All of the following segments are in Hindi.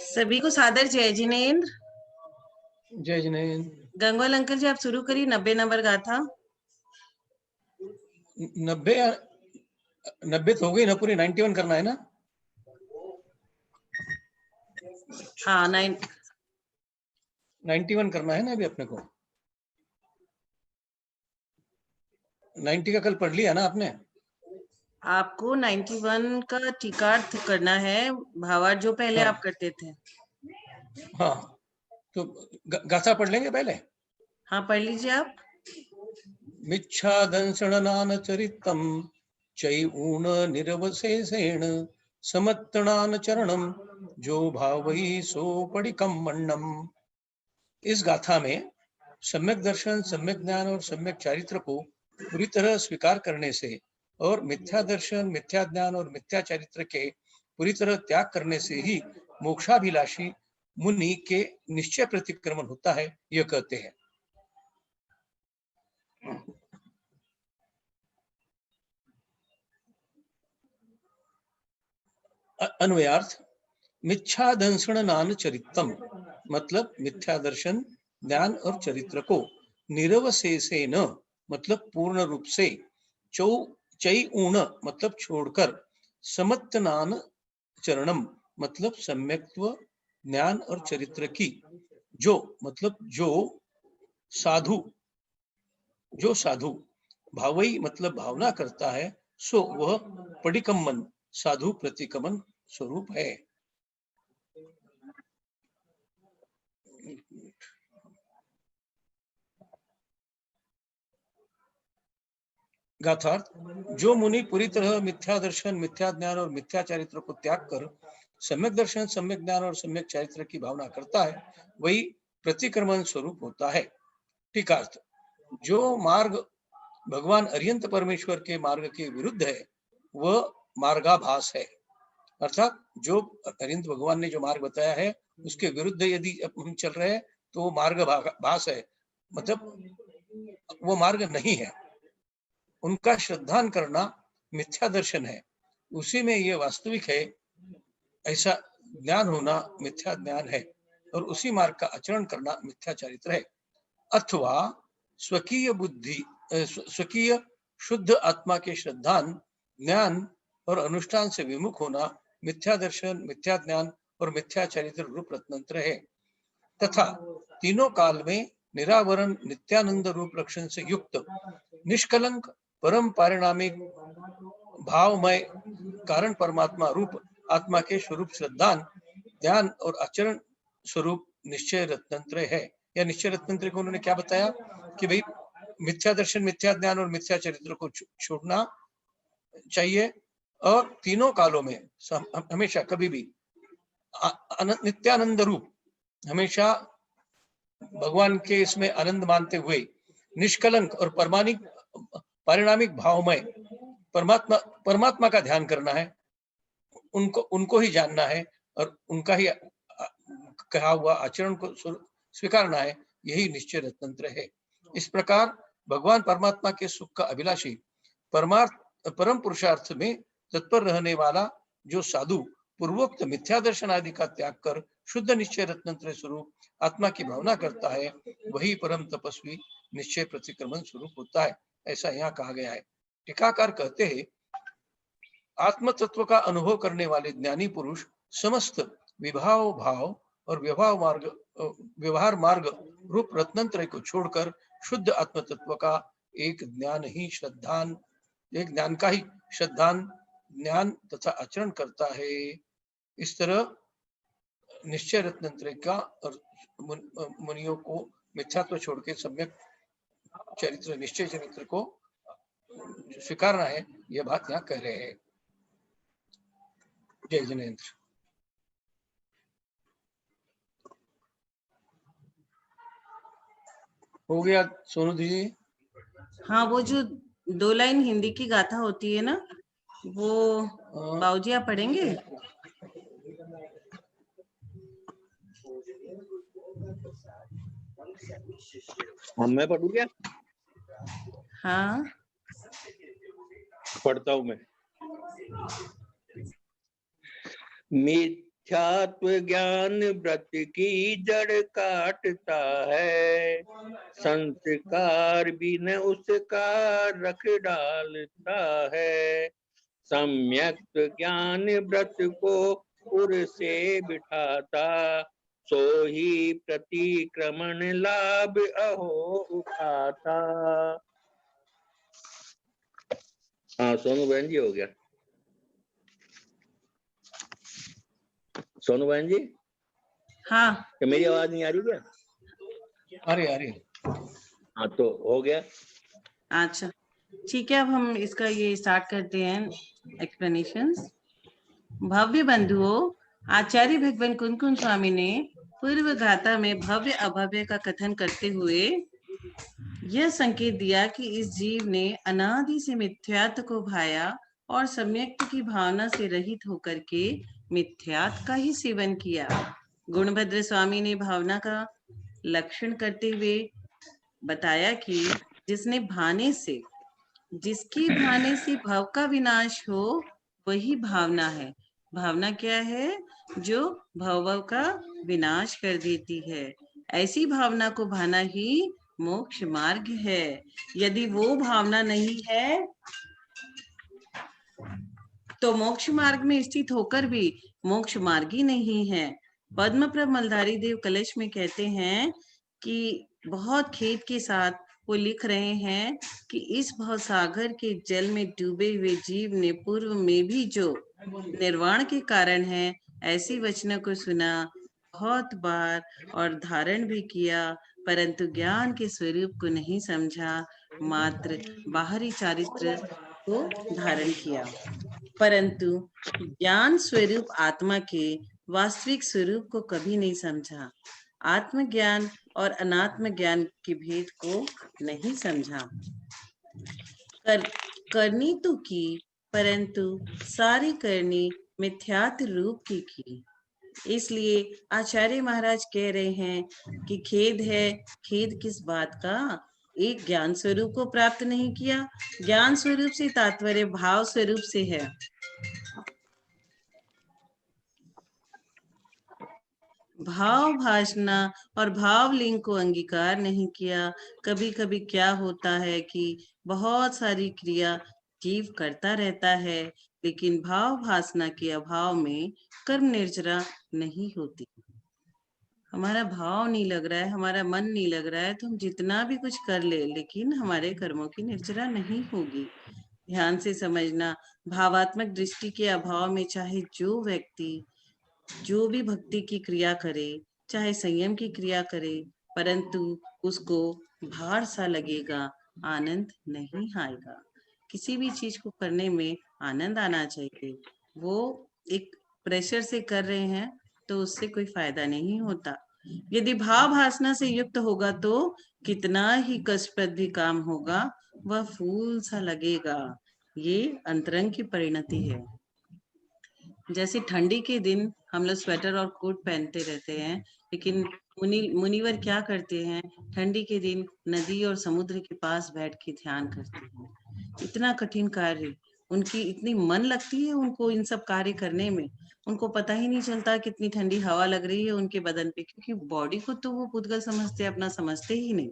सभी को सादर जय जिनेन्द्र। जय जिनेन्द्र। गंगवाल अंकल जी आप शुरू करिए 90 नंबर गाथा। 90 तो हो गई ना, पूरी 91 करना है ना? हाँ 91 करना है ना अभी अपने को। 90 का कल पढ़ लिया ना आपने? आपको 91 का टीकार्थ करना है, भावार्थ जो पहले हाँ। आप करते थे। हाँ तो गाथा पढ़ लेंगे पहले। हाँ पढ़ लीजिए आप। मिच्छादंसणनान चरितम चैऊन निरवशेषेण समत्तणान चरणम जो भावई सो पडिकम मण्णम। इस गाथा में सम्यक दर्शन, सम्यक ज्ञान और सम्यक चारित्र को पूरी तरह स्वीकार करने से और मिथ्या दर्शन, मिथ्या ज्ञान और मिथ्या चारित्र के पूरी तरह त्याग करने से ही मोक्षाभिलाषी मुनि के निश्चय प्रतिक्रमण होता है, यह कहते हैं। अन्वयार्थ मिथ्या दंसण नान चरितम मतलब मिथ्या दर्शन, ज्ञान और चरित्र को निरवशेषेण मतलब पूर्ण रूप से, चै ऊण मतलब छोड़कर, समत्तनान चरणम मतलब सम्यक्त्व, ज्ञान और चरित्र की, जो मतलब जो साधु भावई मतलब भावना करता है, सो वह पडिकम्मन साधु प्रतिकमन स्वरूप है। गाथार्थ जो मुनि पूरी तरह मिथ्या दर्शन, मिथ्या ज्ञान और मिथ्या चारित्र को त्याग कर सम्यक दर्शन, सम्यक ज्ञान और सम्यक चारित्र की भावना करता है, वही प्रतिक्रमण स्वरूप होता है। टीकार्थ जो मार्ग भगवान अरिहंत परमेश्वर के मार्ग के विरुद्ध है वह मार्गाभास है। अर्थात जो अरिहंत भगवान ने जो मार्ग बताया है उसके विरुद्ध यदि हम चल रहे हैं तो वो मार्गाभास है, मतलब वो मार्ग नहीं है। उनका श्रद्धान करना मिथ्या दर्शन है, उसी में ये वास्तविक है ऐसा ज्ञान होना मिथ्या ज्ञान है, और उसी मार्ग का आचरण करना मिथ्या चारित्र है। अथवा स्वकीय बुद्धि, स्वकीय शुद्ध आत्मा के श्रद्धान, ज्ञान और अनुष्ठान से विमुख होना मिथ्या दर्शन, मिथ्या ज्ञान और मिथ्या चारित्र रूप रत्नंत्र है। तथा तीनों काल में निरावरण नित्यानंद रूप लक्षण से युक्त निष्कलंक परम पारिणामिक भावमय कारण परमात्मा रूप आत्मा के स्वरूप श्रद्धान, ध्यान और आचरण स्वरूप निश्चय रत्नंत्र है। या निश्चय रत्नंत्र को उन्होंने क्या बताया कि भाई मिथ्या दर्शन, मिथ्या ज्ञान और मिथ्या चरित्र को छोड़ना चाहिए, और तीनों कालों में हमेशा कभी भी नित्यानंद रूप, हमेशा भगवान के इसमें आनंद मानते हुए निष्कलंक और पारिणामिक भावमय परमात्मा का ध्यान करना है, उनको ही जानना है और उनका ही कहा हुआ आचरण को स्वीकारना है, यही निश्चय रत्नंत्र है। इस प्रकार भगवान परमात्मा के सुख का अभिलाषी परम पुरुषार्थ में तत्पर रहने वाला जो साधु पूर्वोक्त मिथ्या दर्शन आदि का त्याग कर शुद्ध निश्चय रत्नंत्र स्वरूप आत्मा की भावना करता है, वही परम तपस्वी निश्चय प्रतिक्रमण स्वरूप होता है, ऐसा यहाँ कहा गया है। टीकाकार कहते हैं आत्म तत्व का अनुभव करने वाले ज्ञानी पुरुष समस्त विभाव भाव और व्यवहार मार्ग रूप रत्नंत्र को छोड़कर शुद्ध आत्म तत्व का एक ज्ञान का ही श्रद्धान, ज्ञान तथा आचरण करता है। इस तरह निश्चय रत्नंत्र का और मुनियों को मिथ्यात्व छोड़ के सम्यक चरित्र, निश्चय चरित्र को स्वीकारना है, यह बात यहाँ कह रहे हैं। जय जिनेन्द्र। हो गया सोनू दीदी? हाँ वो जो 2 लाइन हिंदी की गाथा होती है ना, वो बाबूजी आप पढ़ेंगे? मैं पढ़ूं क्या? हाँ पढ़ता हूं मैं। मिथ्यादंसणान मिथ्यात्व ज्ञान व्रत की जड़ काटता है, संस्कार भी न उसका रख डालता है। सम्यक ज्ञान व्रत को उर से बिठाता, सो ही प्रतिक्रमण लाभ अहो उठाता। हाँ सोनू बहन जी हो गया। सोनू बहन जी, हाँ क्या मेरी आवाज नहीं आ रही क्या? अरे हाँ तो हो गया। अच्छा ठीक है, अब हम इसका ये स्टार्ट करते हैं एक्सप्लेनेशंस। भव्य बंधुओं, आचार्य भगवान कुनकुन स्वामी ने पूर्व गाथा में भव्य अभव्य का कथन करते हुए यह संकेत दिया कि इस जीव ने अनादि से मिथ्यात्व को भाया और सम्यक्त की भावना से रहित होकर के मिथ्यात्व का ही सेवन किया। गुणभद्र स्वामी ने भावना का लक्षण करते हुए बताया कि जिसकी भाने से भव का विनाश हो वही भावना है। भावना क्या है? जो भव का विनाश कर देती है। ऐसी भावना को भाना ही मोक्ष मार्ग है। यदि वो भावना नहीं है तो मोक्ष मार्ग में स्थित होकर भी मोक्ष मार्ग ही नहीं है। पद्मप्रभ मलधारी देव कलश में कहते हैं कि बहुत खेद के साथ वो लिख रहे हैं कि इस भवसागर के जल में डूबे हुए जीव ने पूर्व में भी जो निर्वाण के कारण है ऐसी वचनों को सुना बहुत बार और धारण भी किया, परंतु ज्ञान के स्वरूप को नहीं समझा, मात्र बाहरी चारित्र को धारण किया, परंतु ज्ञान स्वरूप आत्मा के वास्तविक स्वरूप को कभी नहीं समझा। आत्मज्ञान और अनात्म ज्ञान के भेद को नहीं समझा। करनी तो की, परंतु सारी करनी मिथ्यात्व रूप की। इसलिए आचार्य महाराज कह रहे हैं कि खेद है। खेद किस बात का? एक ज्ञान स्वरूप को प्राप्त नहीं किया। ज्ञान स्वरूप से तात्पर्य भाव स्वरूप से है। भाव भाषना और भावलिंग को अंगीकार नहीं किया। कभी कभी क्या होता है कि बहुत सारी क्रिया जीव करता रहता है, लेकिन भाव भाषना के अभाव में कर्म निर्जरा नहीं होती। हमारा भाव नहीं लग रहा है, हमारा मन नहीं लग रहा है, तो हम जितना भी कुछ कर ले, लेकिन हमारे कर्मों की निर्जरा नहीं होगी। ध्यान से समझना, भावात्मक दृष्टि के अभाव में चाहे जो व्यक्ति जो भी भक्ति की क्रिया करे, चाहे संयम की क्रिया करे, परंतु उसको भार सा लगेगा, आनंद नहीं आएगा। किसी भी चीज को करने में आनंद आना चाहिए। वो एक प्रेशर से कर रहे हैं तो उससे कोई फायदा नहीं होता। यदि भाव भासना से युक्त होगा तो कितना ही कष्टप्रद भी काम होगा, वह फूल सा लगेगा। ये अंतरंग की परिणति है। जैसे ठंडी के दिन हम लोग स्वेटर और कोट पहनते रहते हैं, लेकिन मुनिवर क्या करते हैं? ठंडी के दिन नदी और समुद्र के पास बैठ के ध्यान करते हैं। इतना कठिन कार्य, उनकी इतनी मन लगती है उनको इन सब कार्य करने में, उनको पता ही नहीं चलता कितनी ठंडी हवा लग रही है उनके बदन पे, क्योंकि बॉडी को तो वो पुद्गल समझते, अपना समझते ही नहीं।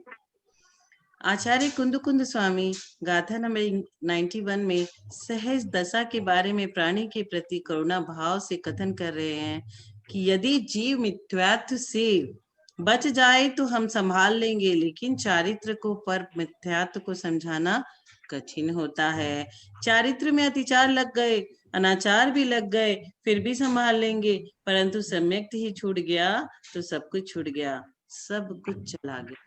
आचार्य कुंद स्वामी गाथा नंबर 91 में सहज दशा के बारे में प्राणी के प्रति करुणा भाव से कथन कर रहे हैं कि यदि जीव मिथ्यात्व से बच जाए तो हम संभाल लेंगे, लेकिन चारित्र को पर मिथ्यात्व को समझाना कठिन होता है। चारित्र में अतिचार लग गए, अनाचार भी लग गए, फिर भी संभाल लेंगे, परंतु सम्यक ही छूट गया तो सब कुछ छूट गया, सब कुछ चला गया।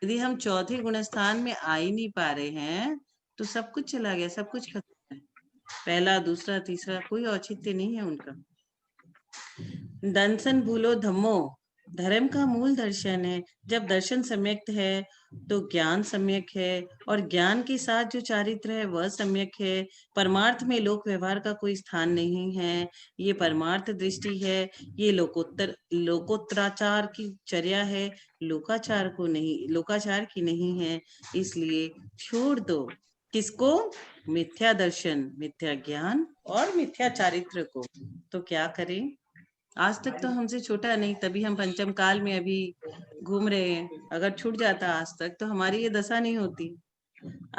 यदि हम चौथे गुणस्थान में आ ही नहीं पा रहे हैं तो सब कुछ चला गया, सब कुछ खत्म है। पहला, दूसरा, तीसरा कोई औचित्य नहीं है उनका। दर्शन भूलो धम्मो, धर्म का मूल दर्शन है। जब दर्शन सम्यक है तो ज्ञान सम्यक है, और ज्ञान के साथ जो चारित्र है वह सम्यक है। परमार्थ में लोक व्यवहार का कोई स्थान नहीं है। ये परमार्थ दृष्टि है, ये लोकोत्तराचार की चर्या है, लोकाचार की नहीं है। इसलिए छोड़ दो किसको? मिथ्या दर्शन, मिथ्या ज्ञान और मिथ्या चारित्र को। तो क्या करें? आज तक तो हमसे छोटा नहीं, तभी हम पंचम काल में अभी घूम रहे हैं। अगर छूट जाता आज तक तो हमारी ये दशा नहीं होती।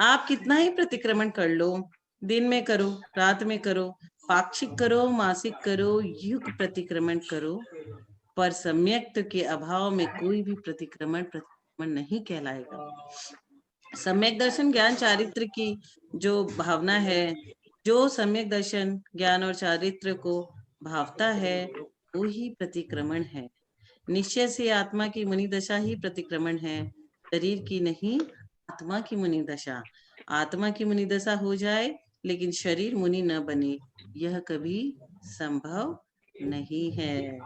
आप कितना ही प्रतिक्रमण कर लो, दिन में करो, रात में करो, पाक्षिक करो, मासिक करो, युग प्रतिक्रमण करो, पर सम्यक्त के अभाव में कोई भी प्रतिक्रमण नहीं कहलाएगा। सम्यक दर्शन ज्ञान चारित्र की जो भावना है, जो सम्यक दर्शन ज्ञान और चारित्र को भावता है, वो ही प्रतिक्रमण है। निश्चय से आत्मा की मुनि दशा ही प्रतिक्रमण है, शरीर की नहीं, आत्मा की मुनि दशा। आत्मा की मुनि दशा हो जाए लेकिन शरीर मुनि न बने, यह कभी संभव नहीं है।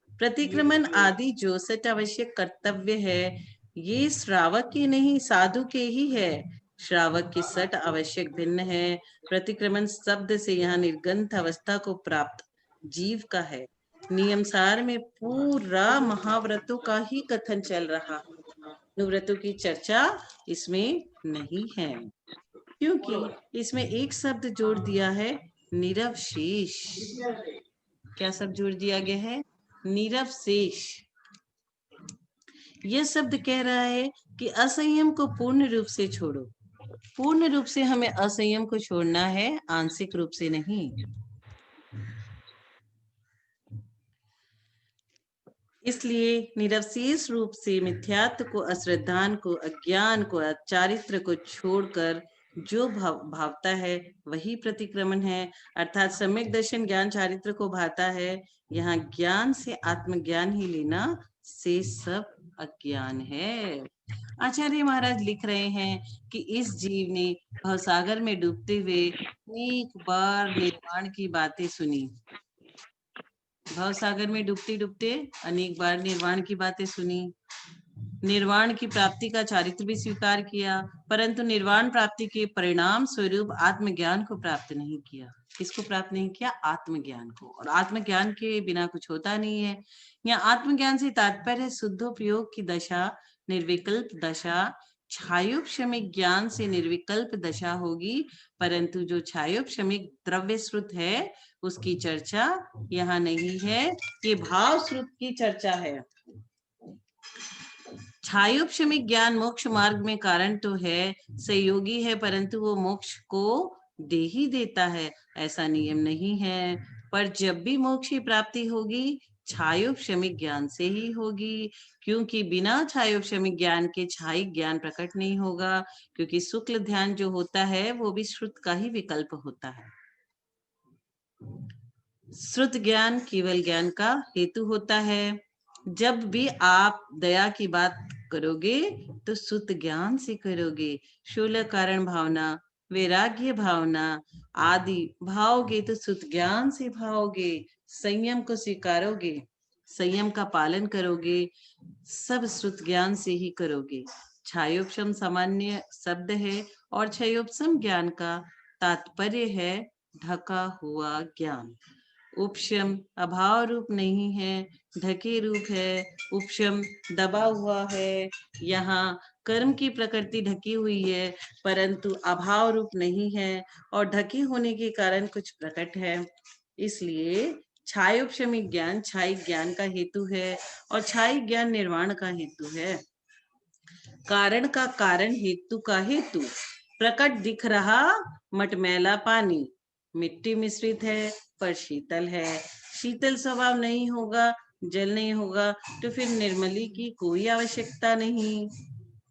प्रतिक्रमण आदि जो सच आवश्यक कर्तव्य है, ये श्रावक के नहीं, साधु के ही है। श्रावक की सट आवश्यक भिन्न है। प्रतिक्रमण शब्द से यहाँ निर्गंथ अवस्था को प्राप्त जीव का है। नियमसार में पूरा महाव्रतों का ही कथन चल रहा, अनुव्रतों की चर्चा इसमें नहीं है, क्योंकि इसमें एक शब्द जोड़ दिया है, निरवशेष। क्या शब्द जोड़ दिया गया है? निरवशेष। यह शब्द कह रहा है कि असंयम को पूर्ण रूप से छोड़ो। पूर्ण रूप से हमें असंयम को छोड़ना है, आंशिक रूप से नहीं। इसलिए निरवशेष रूप से मिथ्यात्व को, अश्रद्धान को, अज्ञान को, चारित्र को छोड़कर जो भावता है वही प्रतिक्रमण है। अर्थात सम्यक दर्शन ज्ञान चारित्र को भाता है। यहाँ ज्ञान से आत्मज्ञान ही लेना, से सब अज्ञान है। आचार्य महाराज लिख रहे हैं कि इस जीव ने भवसागर में डूबते हुए अनेक बार निर्वाण की बातें सुनी। भवसागर में डूबते डूबते अनेक बार निर्वाण की बातें सुनी, निर्वाण की प्राप्ति का चारित्र भी स्वीकार किया, परंतु निर्वाण प्राप्ति के परिणाम स्वरूप आत्मज्ञान को प्राप्त नहीं किया। किसको प्राप्त नहीं किया? आत्मज्ञान को। और आत्मज्ञान के बिना कुछ होता नहीं है। यहाँ आत्मज्ञान से तात्पर्य शुद्धोपयोग की दशा, निर्विकल्प दशा। छायोपशमिक ज्ञान से निर्विकल्प दशा होगी, परंतु जो छायोपशमिक द्रव्य श्रुत है उसकी चर्चा यहाँ नहीं है, ये भाव श्रुत की चर्चा है। छायोपशमिक ज्ञान मोक्ष मार्ग में कारण तो है, सहयोगी है, परंतु वो मोक्ष को दे ही देता है, ऐसा नियम नहीं है। पर जब भी मोक्ष की प्राप्ति होगी, छायोपशमिक ज्ञान से ही होगी, क्योंकि बिना छायोपशमिक ज्ञान के छायिक ज्ञान प्रकट नहीं होगा, क्योंकि शुक्ल ध्यान जो होता है वो भी श्रुत का ही विकल्प होता है। श्रुत ज्ञान केवल ज्ञान का हेतु होता है। जब भी आप दया की बात करोगे तो श्रुत ज्ञान से करोगे। शूल कारण भावना, वैराग्य भावना आदि भाओगे तो श्रुत ज्ञान से भाओगे। संयम को स्वीकारोगे, संयम का पालन करोगे, सब श्रुत ज्ञान से ही करोगे। छायोपशम सामान्य शब्द है और छयोपशम ज्ञान का तात्पर्य है ढका हुआ ज्ञान। उपशम अभाव रूप नहीं है, ढके रूप है। उपशम दबा हुआ है। यहाँ कर्म की प्रकृति ढकी हुई है, परंतु अभाव रूप नहीं है और ढके होने के कारण कुछ प्रकट है। इसलिए छायोपशमिक ज्ञान छायिक ज्ञान का हेतु है और छायिक ज्ञान निर्वाण का हेतु है। कारण का कारण, हेतु का हेतु। प्रकट दिख रहा मटमैला पानी, मिट्टी मिश्रित है पर शीतल है। शीतल स्वभाव नहीं होगा, जल नहीं होगा, तो फिर निर्मली की कोई आवश्यकता नहीं।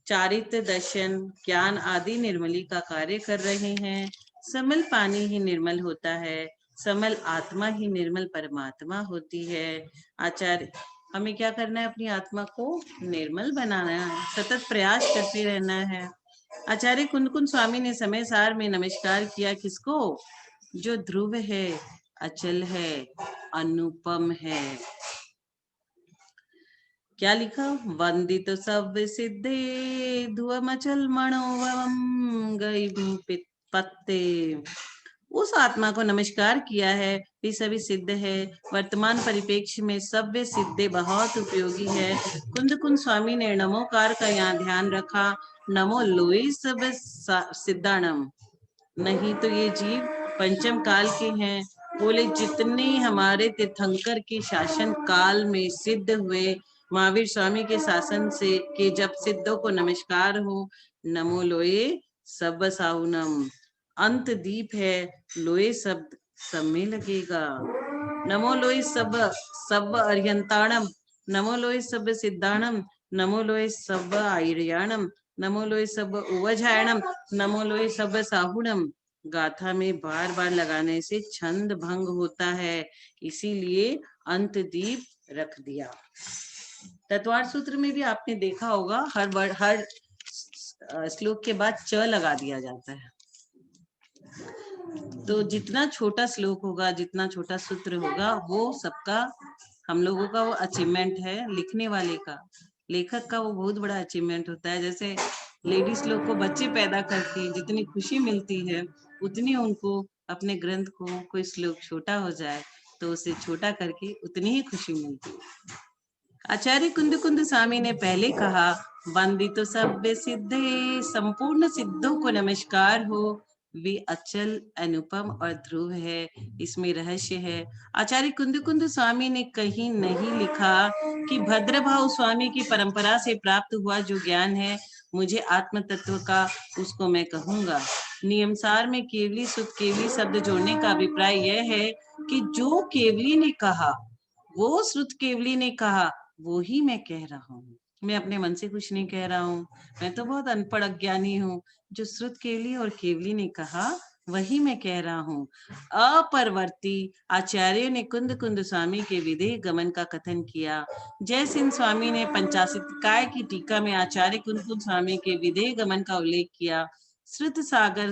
चारित्र दर्शन ज्ञान आदि निर्मली का कार्य कर रहे हैं। समल पानी ही निर्मल होता है, समल आत्मा ही निर्मल परमात्मा होती है। आचार्य हमें क्या करना है? अपनी आत्मा को निर्मल बनाना है, सतत प्रयास करते रहना है। आचार्य कुंद कुंद स्वामी ने समय सार में नमस्कार किया किसको? जो ध्रुव है, अचल है, अनुपम है। क्या लिखा? वंदित सब सिद्धे ध्रुवम अचल मनोवम गई पत्ते। उस आत्मा को नमस्कार किया है, भी सभी सिद्ध है। वर्तमान परिप्रेक्ष्य में सव्य सिद्धे बहुत उपयोगी है। कुंद कुंद स्वामी ने नमोकार का यहाँ ध्यान रखा। नमो लोई सब सिद्धाणम। नहीं तो ये जीव पंचम काल के हैं, बोले जितने हमारे तीर्थंकर के शासन काल में सिद्ध हुए, महावीर स्वामी के शासन से के जब सिद्धों को नमस्कार हो, नमो लोए सब साहुनम। अंत दीप है, लोए शब्द सब में लगेगा। नमो लोए सब अर्यंताणम, नमो लोए सब सिद्धाणम, नमो लोए सब आयर्याणम, नमो लोए सब उवजायणम, नमो लोए सब साहुणम। गाथा में बार बार लगाने से छंद भंग होता है, इसीलिए अंत दीप रख दिया। तत्वार्थ सूत्र में भी आपने देखा होगा, हर वर्ड हर श्लोक के बाद च लगा दिया जाता है। तो जितना छोटा श्लोक होगा, जितना छोटा सूत्र होगा, वो सबका हम लोगों का वो अचीवमेंट है, लिखने वाले का, लेखक का वो बहुत बड़ा अचीवमेंट होता है। जैसे लेडीज लोग को बच्चे पैदा करके जितनी खुशी मिलती है, उतनी उनको अपने ग्रंथ को कोई श्लोक छोटा हो जाए तो उसे छोटा करके उतनी ही खुशी मिलती है। आचार्य कुंद कुंद स्वामी ने पहले कहा, वंदितो सभ्य सिद्धे, संपूर्ण सिद्धों को नमस्कार हो, वे अचल अनुपम और ध्रुव है, इसमें रहस्य है। आचार्य कुंद कुंद स्वामी ने कहीं नहीं लिखा कि भद्रभाव स्वामी की परंपरा से प्राप्त हुआ जो ज्ञान है मुझे आत्म तत्व का, उसको मैं कहूंगा। नियमसार में केवली सुत केवली शब्द जोड़ने का अभिप्राय यह है कि जो केवली ने कहा, वो श्रुत केवली ने कहा, वो ही मैं कह रहा हूँ। मैं अपने मन से कुछ नहीं कह रहा हूँ, मैं तो बहुत अनपढ़ अज्ञानी हूँ। जो श्रुत केवली और केवली ने कहा वही मैं कह रहा हूँ। अपरवर्ती आचार्यों ने कुंद कुंद स्वामी के विदेह गमन का कथन किया। जय सिंह स्वामी ने पंचाशतिकाय की टीका में आचार्य कुंद कुंद स्वामी के विदेह गमन का उल्लेख किया। श्रुत सागर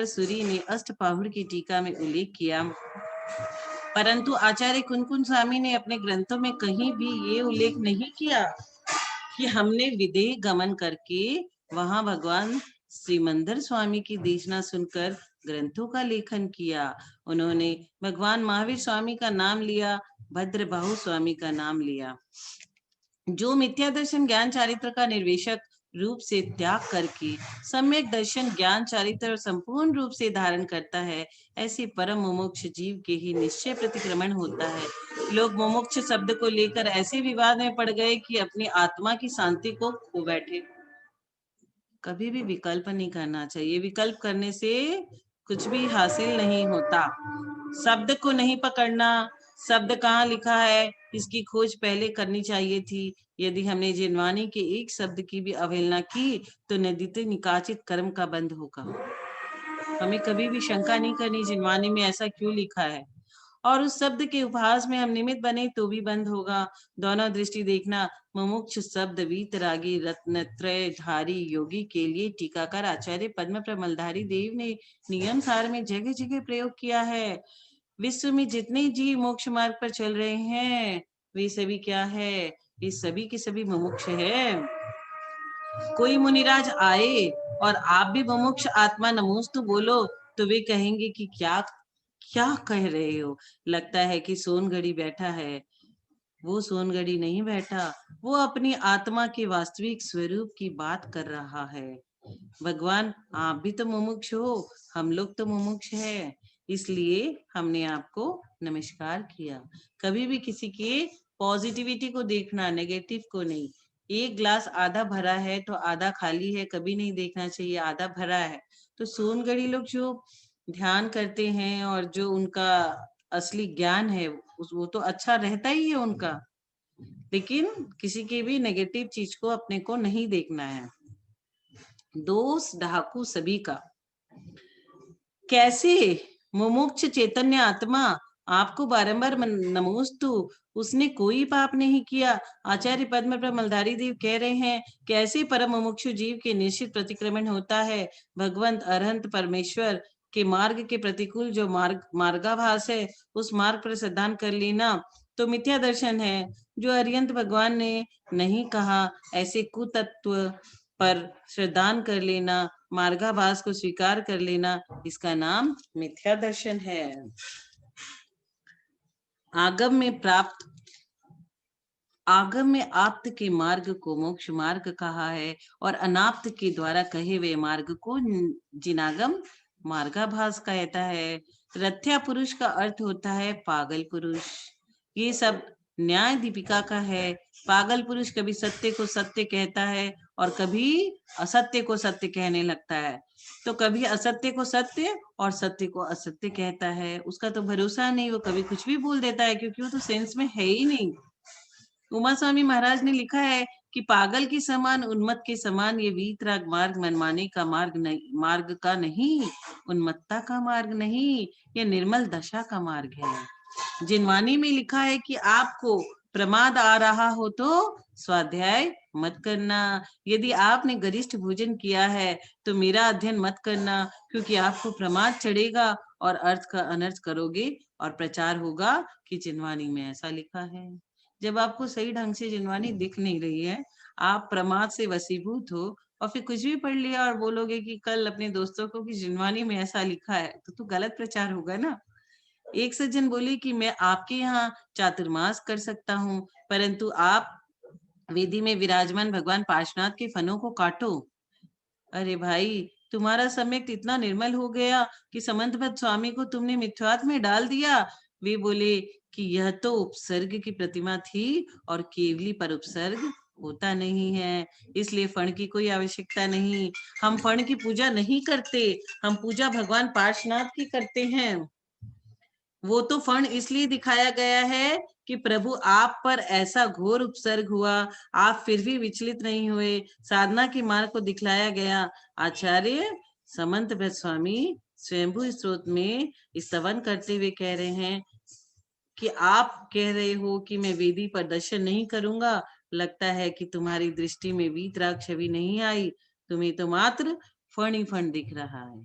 सूरी ने अष्टपाहुड़ की टीका में उल्लेख किया। परंतु आचार्य कुंद स्वामी ने अपने ग्रंथों में कहीं भी ये उल्लेख नहीं किया कि हमने विदेह गमन करके वहां भगवान श्रीमंदर स्वामी की देशना सुनकर ग्रंथों का लेखन किया। उन्होंने भगवान महावीर स्वामी का नाम लिया, भद्रबाहु स्वामी का नाम लिया। जो मिथ्या दर्शन ज्ञान चारित्र का निर्वेशक रूप से त्याग करके सम्यक दर्शन ज्ञान चारित्र और संपूर्ण रूप से धारण करता है, ऐसे परम मुमुक्ष जीव के ही निश्चय प्रतिक्रमण होता है। लोग मुमुक्ष शब्द को लेकर ऐसे विवाद में पड़ गए कि अपनी आत्मा की शांति को खो बैठे। कभी भी विकल्प नहीं करना चाहिए, विकल्प करने से कुछ भी हासिल नहीं होता। शब्द को नहीं पकड़ना, शब्द कहाँ लिखा है इसकी खोज पहले करनी चाहिए थी। यदि हमने जिनवानी के एक शब्द की भी अवहेलना की तो नदीते निकाचित कर्म का बंध होगा। हमें कभी भी शंका नहीं करनी जिनवानी में ऐसा क्यों लिखा है, और उस शब्द के उपहास में हम निमित्त बने तो भी बंद होगा। दोनों दृष्टि देखना। मुमुक्ष शब्द वीतरागी रत्नत्रय धारी योगी के लिए टीकाकार आचार्य पद्म प्रमलधारी देव ने नियम सार में जगह जगह प्रयोग किया है। विश्व में जितने जीव मोक्ष मार्ग पर चल रहे हैं वे सभी क्या है, वे सभी के सभी मुमुक्ष है। कोई मुनिराज आए और आप भी मुमुक्ष आत्मा नमोस्तु बोलो तो वे कहेंगे कि क्या कह रहे हो, लगता है कि सोनगढ़ी बैठा है। वो सोनगढ़ी नहीं बैठा, वो अपनी आत्मा के वास्तविक स्वरूप की बात कर रहा है। भगवान आप भी तो मुमुक्ष हो, हम लोग तो मुमुक्ष है, इसलिए हमने आपको नमस्कार किया। कभी भी किसी के पॉजिटिविटी को देखना, नेगेटिव को नहीं। एक ग्लास आधा भरा है तो आधा खाली है कभी नहीं देखना चाहिए, आधा भरा है। तो सोनगढ़ी लोग जो ध्यान करते हैं और जो उनका असली ज्ञान है वो तो अच्छा रहता ही है उनका, लेकिन किसी के भी नेगेटिव चीज को अपने को नहीं देखना है। दोष ढाकू सभी का। कैसे मुमुक्ष चैतन्य आत्मा आपको बारंबार नमोस्तु, उसने कोई पाप नहीं किया। आचार्य पद्म प्रमलधारी देव कह रहे हैं, कैसे परम मुमुक्षु जीव के निश्चित प्रतिक्रमण होता है। भगवंत अरहंत परमेश्वर के मार्ग के प्रतिकूल जो मार्गाभास है, उस मार्ग पर श्रद्धान कर लेना तो मिथ्या दर्शन है। जो अरियंत भगवान ने नहीं कहा, ऐसे कुतत्व पर श्रद्धान कर लेना, मार्गाभास को स्वीकार कर लेना, इसका नाम मिथ्या दर्शन है। आगम में आप्त के मार्ग को मोक्ष मार्ग कहा है और अनाप्त के द्वारा कहे हुए मार्ग को जिनागम मार्गाभास कहता है। रथ्या पुरुष का अर्थ होता है पागल पुरुष। ये सब न्याय दीपिका का है। पागल पुरुष कभी सत्य को सत्य कहता है और कभी असत्य को सत्य कहने लगता है। तो कभी असत्य को सत्य और सत्य को असत्य कहता है। उसका तो भरोसा नहीं, वो कभी कुछ भी बोल देता है, क्योंकि वो तो सेंस में है ही नहीं। उमा स्वामी महाराज ने लिखा है कि पागल के समान, उन्मत्त के समान ये वीतराग मार्ग मनमाने का मार्ग नहीं, मार्ग का नहीं, उन्मत्ता का मार्ग नहीं, ये निर्मल दशा का मार्ग है। जिनवानी में लिखा है कि आपको प्रमाद आ रहा हो तो स्वाध्याय मत करना। यदि आपने गरिष्ठ भोजन किया है तो मेरा अध्ययन मत करना, क्योंकि आपको प्रमाद चढ़ेगा और अर्थ का अनर्थ करोगे और प्रचार होगा कि जिनवानी में ऐसा लिखा है। जब आपको सही ढंग से जिनवानी दिख नहीं रही है, आप प्रमाद से वशीभूत हो और फिर कुछ भी पढ़ लिया और बोलोगे कि कल अपने दोस्तों को कि जिनवानी में ऐसा लिखा है, तो गलत प्रचार होगा ना। एक सज्जन बोले कि मैं आपके यहाँ चातुर्मास कर सकता हूँ, परंतु आप वेदी में विराजमान भगवान पार्श्वनाथ के फनों को काटो। अरे भाई, तुम्हारा सम्यक इतना निर्मल हो गया कि समंतभद्र स्वामी को तुमने मिथ्यात्व में डाल दिया। वे बोले कि यह तो उपसर्ग की प्रतिमा थी और केवली पर उपसर्ग होता नहीं है, इसलिए फण की कोई आवश्यकता नहीं। हम फण की पूजा नहीं करते, हम पूजा भगवान पार्श्वनाथ की करते हैं। वो तो फण इसलिए दिखाया गया है कि प्रभु आप पर ऐसा घोर उपसर्ग हुआ, आप फिर भी विचलित नहीं हुए, साधना के मार्ग को दिखलाया गया। आचार्य समंत भट्ट स्वामी स्वयंभू स्त्रोत में स्तवन करते हुए कह रहे हैं कि आप कह रहे हो कि मैं वेदी पर दर्शन नहीं करूंगा, लगता है कि तुम्हारी दृष्टि में वीतराग छवि नहीं आई, तुम्हें तो मात्र फण ही फण दिख रहा है।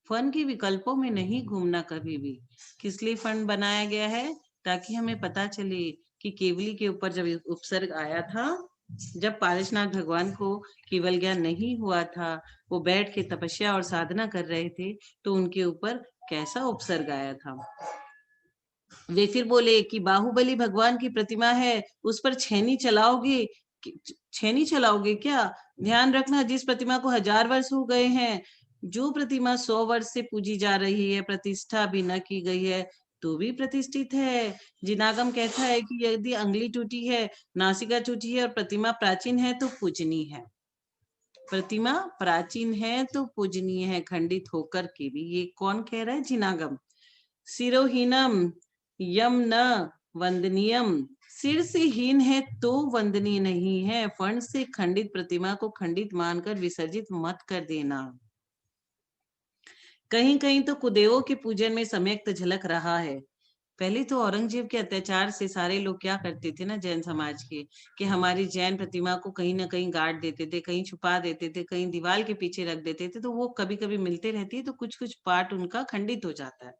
फन के विकल्पों में नहीं घूमना कभी भी। किस लिए फन बनाया गया है? ताकि हमें पता चले कि केवली के ऊपर जब उपसर्ग आया था, जब पारसनाथ भगवान को केवल ज्ञान नहीं हुआ था, वो बैठ के तपस्या और साधना कर रहे थे, तो उनके ऊपर कैसा उपसर्ग आया था। वे फिर बोले कि बाहुबली भगवान की प्रतिमा है, उस पर छेनी चलाओगे? छेनी चलाओगे क्या? ध्यान रखना, जिस प्रतिमा को 1000 वर्ष हो गए हैं, जो प्रतिमा 100 वर्ष से पूजी जा रही है, प्रतिष्ठा भी न की गई है, तो भी प्रतिष्ठित है। जिनागम कहता है कि यदि अंगुली टूटी है, नासिका टूटी है और प्रतिमा प्राचीन है तो पूजनीय है। प्रतिमा प्राचीन है तो पूजनीय है, खंडित होकर के भी। ये कौन कह रहा है? जिनागम। सिरोहीनम यम न वंदनीयम, सिर से हीन है तो वंदनीय नहीं है। फण से खंडित प्रतिमा को खंडित मानकर विसर्जित मत कर देना। कहीं कहीं तो कुदेवों के पूजन में सम्यक्त झलक रहा है। पहले तो औरंगजेब के अत्याचार से सारे लोग क्या करते थे ना, जैन समाज के, कि हमारी जैन प्रतिमा को कहीं ना कहीं गाड़ देते थे, कहीं छुपा देते थे, कहीं दीवार के पीछे रख देते थे, तो वो कभी कभी मिलते रहती है तो कुछ कुछ पार्ट उनका खंडित हो जाता है।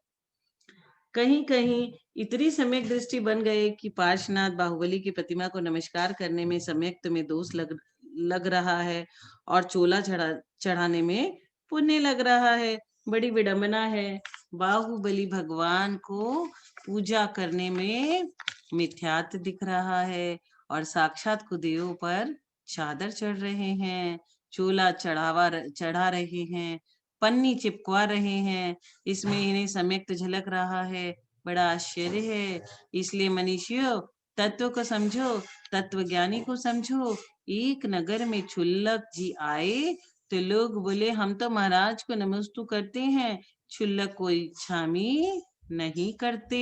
कहीं कहीं इतनी सम्यक दृष्टि बन गए कि पार्श्वनाथ बाहुबली की प्रतिमा को नमस्कार करने में सम्यक्त में दोष लग रहा है और चोला चढ़ाने में पुण्य लग रहा है। बड़ी विडंबना है। बाहुबली भगवान को पूजा करने में मिथ्यात्व दिख रहा है और साक्षात कुदेव पर चादर चढ़ रहे हैं, चोला चढ़ा रहे हैं, पन्नी चिपकवा रहे हैं, इसमें इन्हें सम्यक्त झलक रहा है। बड़ा आश्चर्य है। इसलिए मनीषियों, तत्व को समझो, तत्वज्ञानी को समझो। एक नगर में क्षुल्लक जी आए तो लोग बोले हम तो महाराज को नमस्तु करते हैं, क्षुल्लक कोई छामी नहीं करते।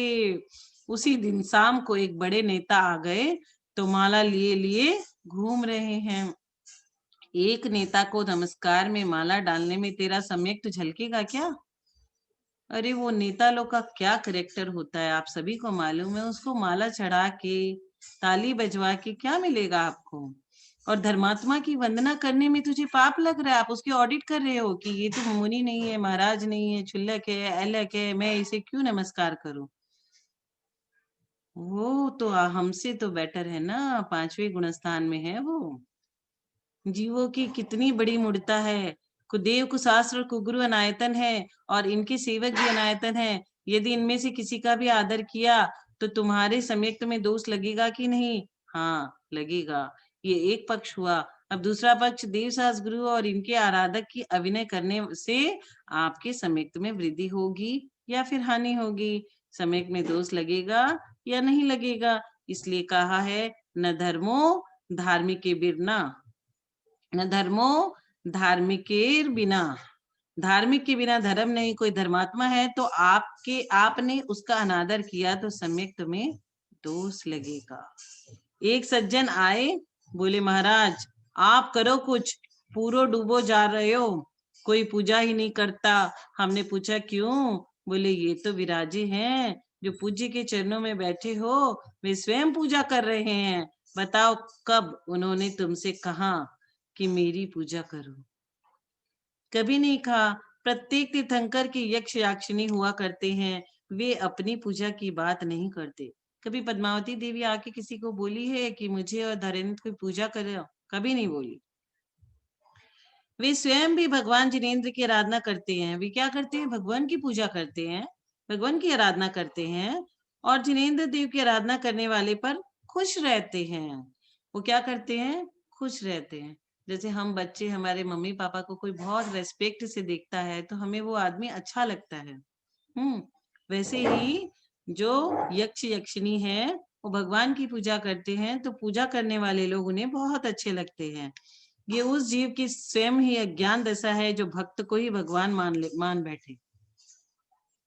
उसी दिन शाम को एक बड़े नेता आ गए तो माला लिए लिए घूम रहे हैं। एक नेता को नमस्कार में माला डालने में तेरा सम्यक तो झलकेगा क्या? अरे वो नेता लोग का क्या करेक्टर होता है आप सभी को मालूम है। उसको माला चढ़ा के ताली बजवा के क्या मिलेगा आपको? और धर्मात्मा की वंदना करने में तुझे पाप लग रहा है। आप उसकी ऑडिट कर रहे हो कि ये तो मुनि नहीं है, महाराज नहीं है, क्षुल्लक है, अलग है, मैं इसे क्यों नमस्कार करूं? वो तो हमसे तो बेटर है ना, 5वें गुणस्थान में है वो। जीवों की कितनी बड़ी मूर्ता है। कुदेव कुशास्त्र कुगुरु अनायतन है और इनके सेवक भी अनायतन है। यदि इनमें से किसी का भी आदर किया तो तुम्हारे सम्यक्त में दोष लगेगा कि नहीं? हाँ लगेगा। ये एक पक्ष हुआ। अब दूसरा पक्ष देव सहस गुरु और इनके आराधक की अभिनय करने से आपके सम्यक्त में वृद्धि होगी या फिर हानि होगी, सम्यक्त में दोष लगेगा या नहीं लगेगा। इसलिए कहा है न धर्मो धार्मिक के बिना, न धर्मो धार्मिकेर बिना, धार्मिक के बिना धर्म नहीं। कोई धर्मात्मा है तो आपने उसका अनादर किया तो सम्यक्त में दोष लगेगा। एक सज्जन आए, बोले महाराज आप करो कुछ, पूरो डूबो जा रहे हो, कोई पूजा ही नहीं करता। हमने पूछा क्यों? बोले ये तो विराजे हैं जो पूज्य के चरणों में बैठे हो, वे स्वयं पूजा कर रहे हैं। बताओ कब उन्होंने तुमसे कहा कि मेरी पूजा करो? कभी नहीं कहा। प्रत्येक तीर्थंकर के यक्ष याक्षिणी हुआ करते हैं, वे अपनी पूजा की बात नहीं करते। कभी पद्मावती देवी आके किसी को बोली है कि मुझे और धरेंद्र की पूजा करो? कभी नहीं बोली। वे स्वयं भी भगवान जिनेंद्र की आराधना करते हैं। वे क्या करते हैं? भगवान की पूजा करते हैं, भगवान की आराधना करते हैं और जिनेंद्र देव की आराधना करने वाले पर खुश रहते हैं। वो क्या करते हैं? खुश रहते हैं। जैसे हम बच्चे हमारे मम्मी पापा को कोई बहुत रेस्पेक्ट से देखता है तो हमें वो आदमी अच्छा लगता है। वैसे ही जो यक्ष यक्षिणी है वो भगवान की पूजा करते हैं तो पूजा करने वाले लोग उन्हें बहुत अच्छे लगते हैं। ये उस जीव की स्वयं ही अज्ञान दशा है जो भक्त को ही भगवान मान बैठे।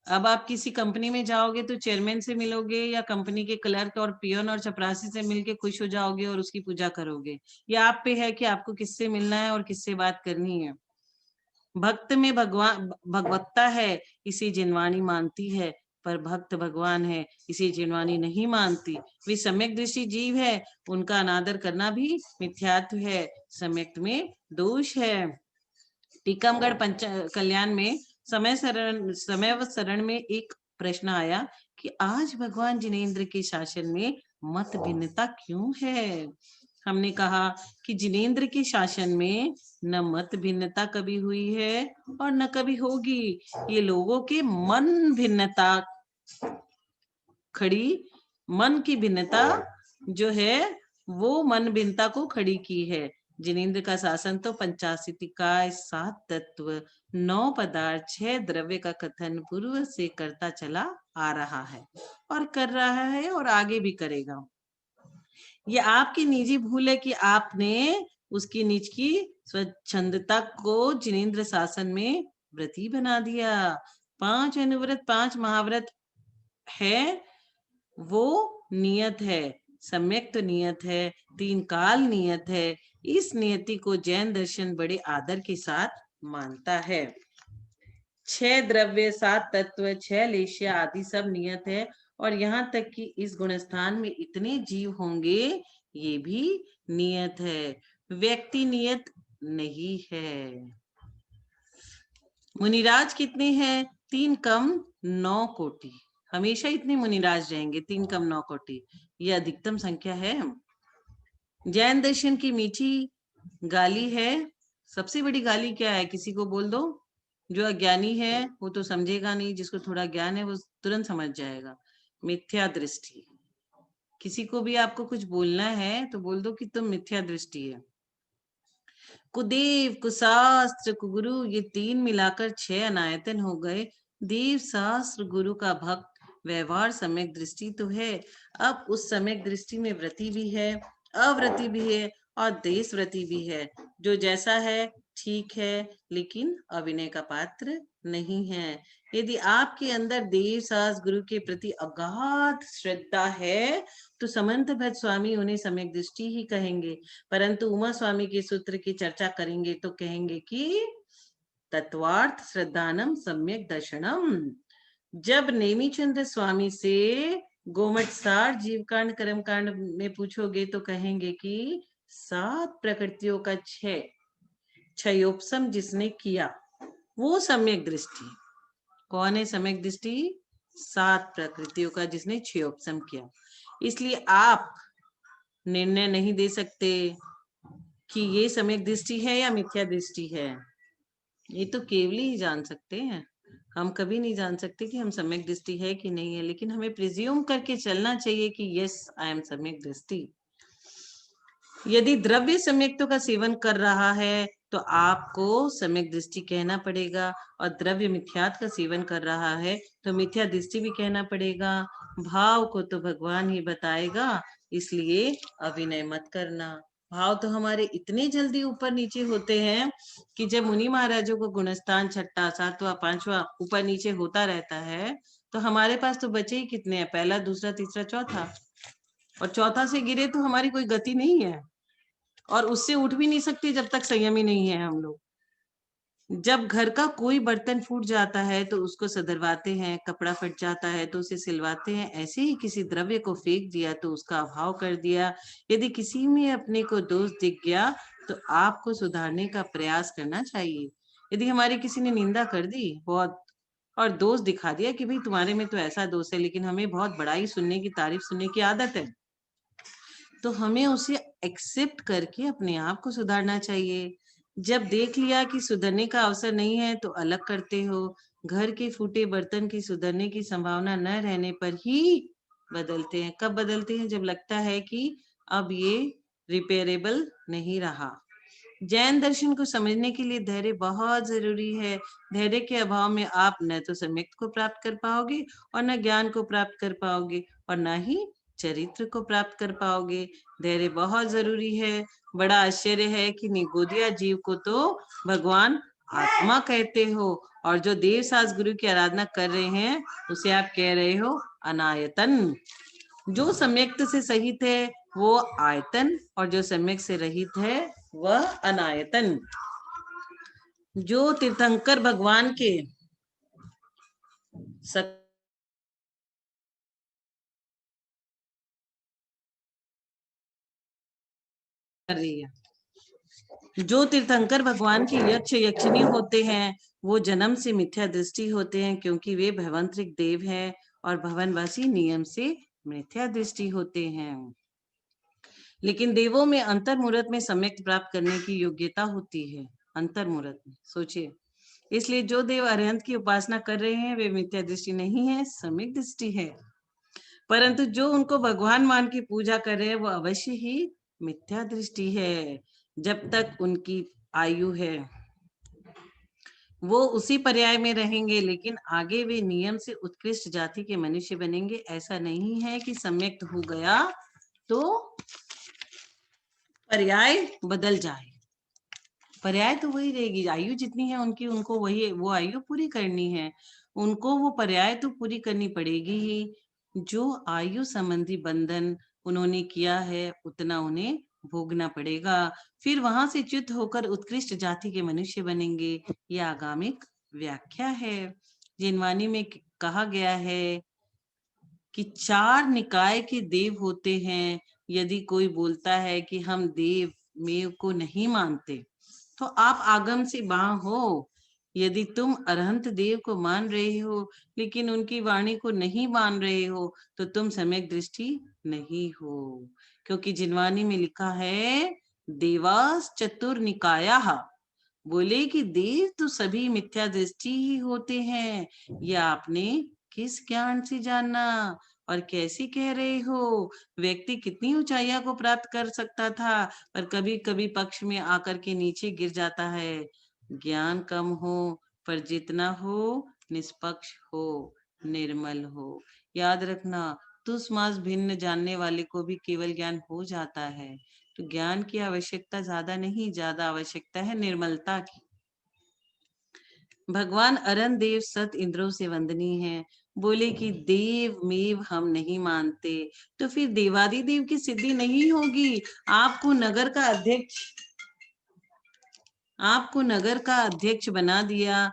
अब आप किसी कंपनी में जाओगे तो चेयरमैन से मिलोगे या कंपनी के क्लर्क और पियोन और चपरासी से मिलके खुश हो जाओगे और उसकी पूजा करोगे। ये आप पे है कि आपको किससे मिलना है और किससे बात करनी है। भक्त में भगवान भगवत्ता है इसे जिनवाणी मानती है, पर भक्त भगवान है इसे जिनवाणी नहीं मानती। वे सम्यक दृष्टि जीव है, उनका अनादर करना भी मिथ्यात्व है, सम्यक्त में दोष है। टीकमगढ़ पंच कल्याण में समय व शरण में एक प्रश्न आया कि आज भगवान जिनेंद्र के शासन में मत भिन्नता क्यों है? हमने कहा कि जिनेंद्र के शासन में न मत भिन्नता कभी हुई है और न कभी होगी। ये लोगों के मन भिन्नता खड़ी, मन की भिन्नता जो है वो मन भिन्नता को खड़ी की है। जिनेंद्र का शासन तो 85 काय 7 तत्व 9 पदार्थ 6 द्रव्य का कथन पूर्व से करता चला आ रहा है और कर रहा है और आगे भी करेगा। ये आपकी निजी भूल है कि आपने उसकी निज की स्वच्छंदता को जिनेंद्र शासन में व्रती बना दिया। 5 अनुव्रत 5 महाव्रत है, वो नियत है, सम्यक तो नियत है, 3 काल नियत है। इस नियति को जैन दर्शन बड़े आदर के साथ मानता है। 6 द्रव्य 7 तत्व 6 लेशिया आदि सब नियत है और यहाँ तक कि इस गुणस्थान में इतने जीव होंगे ये भी नियत है, व्यक्ति नियत नहीं है। मुनिराज कितने हैं? 3 कम 9 कोटि, हमेशा इतने मुनिराज रहेंगे। 3 कम 9 कोटि ये अधिकतम संख्या है। जैन दर्शन की मीठी गाली है। सबसे बड़ी गाली क्या है? किसी को बोल दो, जो अज्ञानी है वो तो समझेगा नहीं, जिसको थोड़ा ज्ञान है वो तुरंत समझ जाएगा। मिथ्या दृष्टि। किसी को भी आपको कुछ बोलना है तो बोल दो कि तुम मिथ्या दृष्टि है। कुदेव, कुशास्त्र, कुगुरु ये 3 मिलाकर 6 अनायतन हो गए। देव शास्त्र गुरु का भक्त व्यवहार सम्यक दृष्टि तो है। अब उस सम्यक दृष्टि में व्रति भी है, अव्रति भी है और देश व्रति भी है। जो जैसा है ठीक है लेकिन अविनय का पात्र नहीं है। यदि आपके अंदर देव शास्त्र गुरु के प्रति अगाध श्रद्धा है तो समंत भट्ट स्वामी उन्हें सम्यक दृष्टि ही कहेंगे, परंतु उमा स्वामी के सूत्र की चर्चा करेंगे तो कहेंगे कि तत्वार्थ श्रद्धानम सम्यक दर्शनम। जब नेमीचंद्र स्वामी से गोमट सार जीव कांड कर्म कांड में पूछोगे तो कहेंगे कि 7 प्रकृतियों का क्षयोपशम जिसने किया वो सम्यक दृष्टि। कौन है सम्यक दृष्टि? 7 प्रकृतियों का जिसने क्षयोपशम किया। इसलिए आप निर्णय नहीं दे सकते कि ये सम्यक दृष्टि है या मिथ्या दृष्टि है। ये तो केवल ही जान सकते हैं, हम कभी नहीं जान सकते कि हम सम्यक दृष्टि है कि नहीं है, लेकिन हमें प्रिज्यूम करके चलना चाहिए कि यस आई एम सम्यक दृष्टि। यदि द्रव्य सम्यक्तों का सेवन कर रहा है तो आपको सम्यक दृष्टि कहना पड़ेगा, और द्रव्य मिथ्यात का सेवन कर रहा है तो मिथ्या दृष्टि भी कहना पड़ेगा। भाव को तो भगवान ही बताएगा, इसलिए अभिनय मत करना। भाव तो हमारे इतने जल्दी ऊपर नीचे होते हैं कि जब मुनि महाराजों को गुणस्थान छठा सातवां पांचवा ऊपर नीचे होता रहता है तो हमारे पास तो बचे ही कितने हैं, पहला दूसरा तीसरा चौथा, और चौथा से गिरे तो हमारी कोई गति नहीं है, और उससे उठ भी नहीं सकते जब तक संयमी नहीं है हम लोग। जब घर का कोई बर्तन फूट जाता है तो उसको सदरवाते हैं, कपड़ा फट जाता है तो उसे सिलवाते हैं, ऐसे ही किसी द्रव्य को फेंक दिया तो उसका अभाव कर दिया। यदि किसी में अपने को दोष दिख गया तो आपको सुधारने का प्रयास करना चाहिए। यदि हमारी किसी ने निंदा कर दी बहुत और दोष दिखा दिया कि भाई तुम्हारे में तो ऐसा दोष है, लेकिन हमें बहुत बड़ाई सुनने की, तारीफ सुनने की आदत है, तो हमें उसे एक्सेप्ट करके अपने आप को सुधारना चाहिए। जब देख लिया कि सुधरने का अवसर नहीं है तो अलग करते हो। घर के फूटे बर्तन की सुधरने की संभावना न रहने पर ही बदलते हैं। कब बदलते हैं? जब लगता है कि अब ये रिपेयरेबल नहीं रहा। जैन दर्शन को समझने के लिए धैर्य बहुत जरूरी है। धैर्य के अभाव में आप न तो सम्यक को प्राप्त कर पाओगे और न ज्ञान को प्राप्त कर पाओगे और न ही चरित्र को प्राप्त कर पाओगे। धैर्य बहुत जरूरी है। बड़ा आश्चर्य है कि निगोदिया जीव को तो भगवान आत्मा कहते हो, और जो देव सास गुरु की आराधना कर रहे हैं उसे आप कह रहे हो अनायतन। जो सम्यक से सहित है वो आयतन, और जो सम्यक से रहित है वह अनायतन। जो तीर्थंकर भगवान के कर रही है। जो तीर्थंकर भगवान के यक्ष यक्षिणी होते हैं वो जन्म से मिथ्या दृष्टि होते हैं, क्योंकि वे भवंतरिक देव हैं और भवनवासी नियम से मिथ्या दृष्टि होते हैं। लेकिन देवों में अंतर्मुहूर्त में सम्यक प्राप्त करने की योग्यता होती है। अंतर्मुहूर्त में सोचिए, इसलिए जो देव अरिहंत की उपासना कर रहे हैं वे मिथ्या दृष्टि नहीं है, सम्यक दृष्टि है। परंतु जो उनको भगवान मान की पूजा कर रहे हैं वो अवश्य ही मिथ्या दृष्टि है। जब तक उनकी आयु है वो उसी पर्याय में रहेंगे, लेकिन आगे वे नियम से उत्कृष्ट जाति के मनुष्य बनेंगे। ऐसा नहीं है कि सम्यक हो गया तो पर्याय बदल जाए। पर्याय तो वही रहेगी, आयु जितनी है उनकी, उनको वही वो आयु पूरी करनी है, उनको वो पर्याय तो पूरी करनी पड़ेगी ही। जो आयु संबंधी बंधन उन्होंने किया है उतना उन्हें भोगना पड़ेगा। फिर वहां से च्युत होकर उत्कृष्ट जाति के मनुष्य बनेंगे। यह आगामिक व्याख्या है। जिनवानी में कहा गया है कि 4 निकाय के देव होते हैं। यदि कोई बोलता है कि हम देव में को नहीं मानते तो आप आगम से बाहर हो। यदि तुम अरहंत देव को मान रहे हो लेकिन उनकी वाणी को नहीं मान रहे हो तो तुम सम्यक दृष्टि नहीं हो, क्योंकि जिनवानी में लिखा है देवास चतुर निकाया। बोले कि देव तो सभी मिथ्या दृष्टि ही होते हैं। यह आपने किस ज्ञान से जाना और कैसी कह रहे हो? व्यक्ति कितनी ऊंचाइयों को प्राप्त कर सकता था, पर कभी कभी पक्ष में आकर के नीचे गिर जाता है। ज्ञान कम हो पर जितना हो निष्पक्ष हो, निर्मल हो। याद रखना, तुस मास भिन्न जानने वाले को भी केवल ज्ञान हो जाता है। तो ज्ञान की आवश्यकता ज्यादा नहीं, ज्यादा आवश्यकता है निर्मलता की। भगवान अरन देव सत इंद्रों से वंदनीय है। बोले कि देव मेव हम नहीं मानते, तो फिर देवादिदेव की सिद्धि नहीं होगी। आपको नगर का अध्यक्ष बना दिया,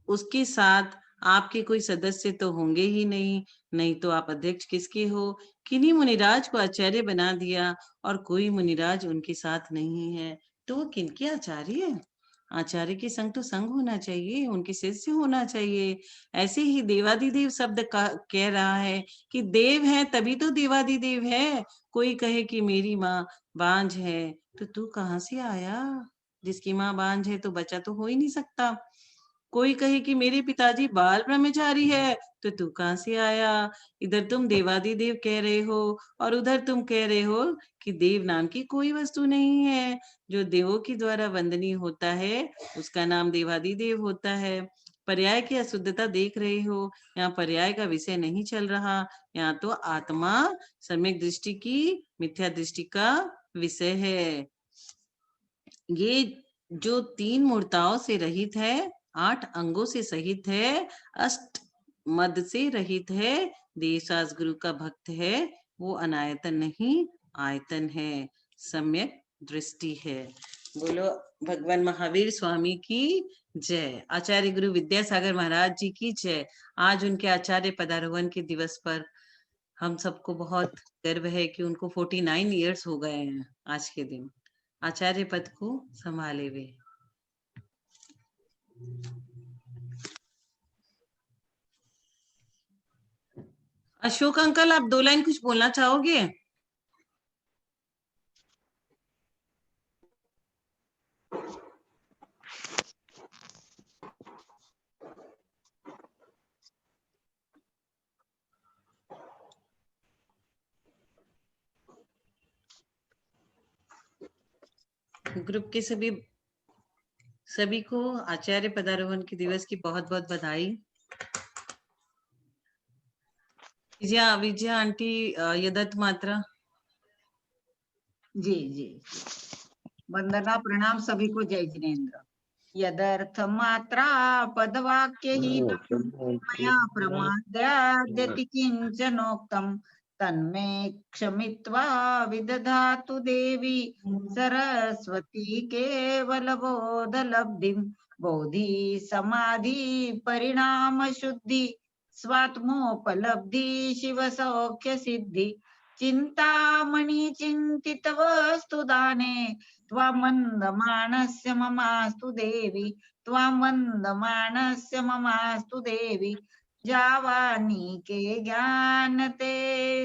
उसके साथ आपके कोई सदस्य तो होंगे ही नहीं, नहीं तो आप अध्यक्ष किसके हो? किन्हीं मुनिराज को आचार्य बना दिया और कोई मुनिराज उनके साथ नहीं है, तो वो किनके आचार्य है? आचार्य के संग तो संग होना चाहिए, उनके शिष्य होना चाहिए। ऐसे ही देवादिदेव शब्द कह रहा है कि देव है तभी तो देवादिदेव है। कोई कहे कि मेरी माँ बांझ है, तो तू कहाँ से आया? जिसकी माँ बांझ है तो बच्चा तो हो ही नहीं सकता। कोई कहे कि मेरे पिताजी बाल ब्रह्मचारी है, तो तू कहाँ से आया? इधर तुम देवादिदेव कह रहे हो और उधर तुम कह रहे हो कि देव नाम की कोई वस्तु नहीं है। जो देवों के द्वारा वंदनीय होता है उसका नाम देवादिदेव होता है। पर्याय की अशुद्धता देख रहे हो, यहाँ पर्याय का विषय नहीं चल रहा, यहाँ तो आत्मा सम्यक दृष्टि की मिथ्या दृष्टि का विषय है। ये जो 3 मूर्ताओं से रहित है, 8 अंगों से सहित है, अष्ट मद से रहित है, देवसास गुरु का भक्त है, वो अनायतन नहीं आयतन है, सम्यक दृष्टि है। बोलो भगवान महावीर स्वामी की जय। आचार्य गुरु विद्यासागर महाराज जी की जय। आज उनके आचार्य पदारोहण के दिवस पर हम सबको बहुत गर्व है कि उनको 49 इयर्स हो गए हैं आज के दिन आचार्य पद को संभाले हुए। अशोक अंकल, आप 2 लाइन कुछ बोलना चाहोगे? ग्रुप के सभी को आचार्य पदारोहण के दिवस की बहुत बहुत बधाई। विजया आंटी, यदत मात्रा। जी जी, वंदना प्रणाम सभी को, जय जिनेन्द्र। यदर्थ मात्रा पदवाक्य ही मया प्रमाद्याद्यति किंचनोक्तम तन्मे क्षमित्वा विदधातु देवी सरस्वती केवल बोध लब्धिम बोधि समाधि परिणाम शुद्धि स्वात्मोपलब्धि शिव सौख्य सिद्धि चिंतामणि चिंतित वस्तु दाने त्वामन्दमानस्य ममास्तु देवी त्वां वन्दमानस्य ममास्तु देवी जावानी के ज्ञान ते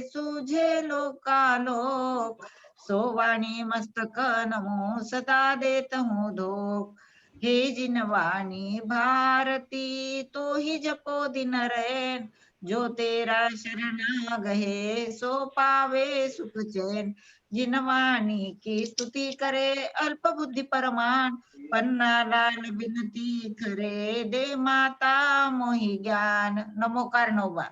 सूझे लोकालोक सोवाणी मस्तक नमो सदा देत हूँ धोक हे जिनवाणी भारती तो ही जपो दिन रैन जो तेरा शरण गहे सो पावे सुख चैन जिनवाणी की स्तुति करे अल्प बुद्धि परमान पन्ना लाल बिनती करे दे माता मोहि ज्ञान। नमो कार्णोबा।